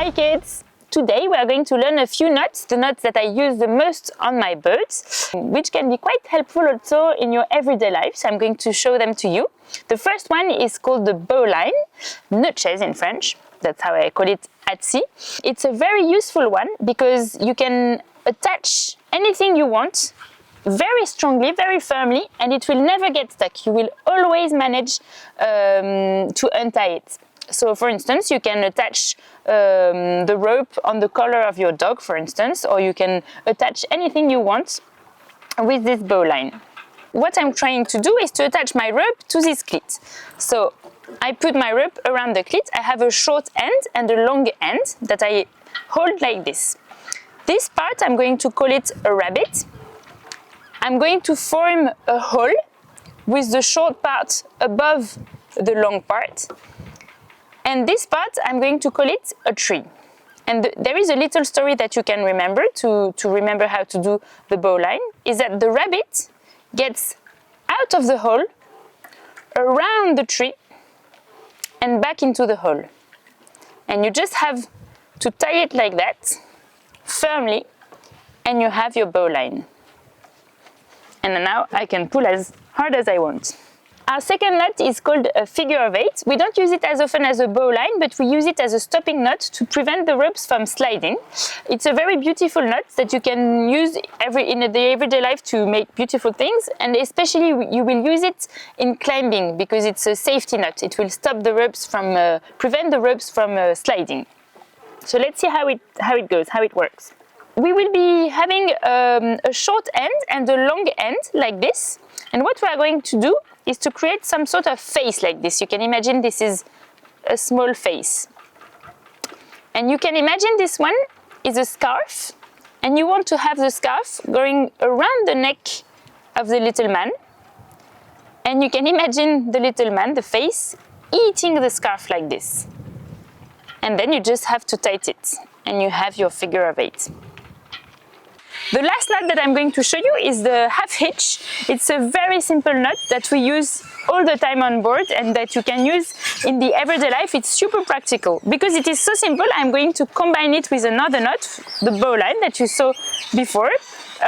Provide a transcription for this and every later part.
Hi kids! Today we are going to learn a few knots, the knots that I use the most on my birds, which can be quite helpful also in your everyday life, so I'm going to show them to you. The first one is called the bowline, notches in French, that's how I call it at sea. It's a very useful one because you can attach anything you want very strongly, very firmly, and it will never get stuck. You will always manage to untie it. So for instance, you can attach the rope on the collar of your dog, for instance, or you can attach anything you want with this bowline. What I'm trying to do is to attach my rope to this cleat. So I put my rope around the cleat. I have a short end and a long end that I hold like this. This part, I'm going to call it a rabbit. I'm going to form a hole with the short part above the long part. And this part, I'm going to call it a tree. And there is a little story that you can remember to remember how to do the bowline, is that the rabbit gets out of the hole, around the tree, and back into the hole. And you just have to tie it like that, firmly, and you have your bowline. And now I can pull as hard as I want. Our second knot is called a figure of 8. We don't use it as often as a bowline, but we use it as a stopping knot to prevent the ropes from sliding. It's a very beautiful knot that you can use in the everyday life to make beautiful things, and especially you will use it in climbing because it's a safety knot. It will stop the ropes from, prevent the ropes from sliding. So let's see how it goes, how it works. We will be having a short end and a long end like this, and what we are going to do is to create some sort of face like this. You can imagine this is a small face. And you can imagine this one is a scarf, and you want to have the scarf going around the neck of the little man. And you can imagine the little man, the face, eating the scarf like this. And then you just have to tighten it, and you have your figure of 8. The last knot that I'm going to show you is the half hitch. It's a very simple knot that we use all the time on board and that you can use in the everyday life. It's super practical. Because it is so simple, I'm going to combine it with another knot, the bowline that you saw before,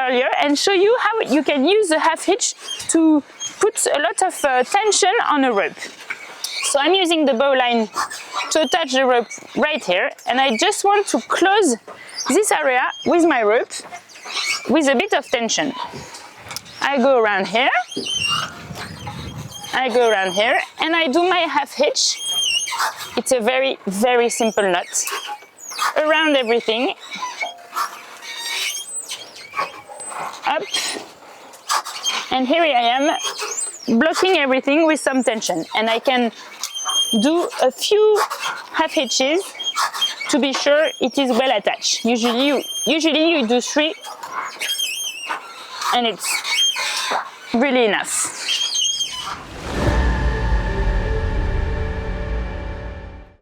earlier, and show you how you can use the half hitch to put a lot of tension on a rope. So I'm using the bowline to attach the rope right here, and I just want to close this area with my rope with a bit of tension. I go around here, and I do my half hitch. It's a very, very simple knot around everything, up, and here I am blocking everything with some tension, and I can do a few half hitches to be sure it is well attached. Usually you do 3, and it's really enough.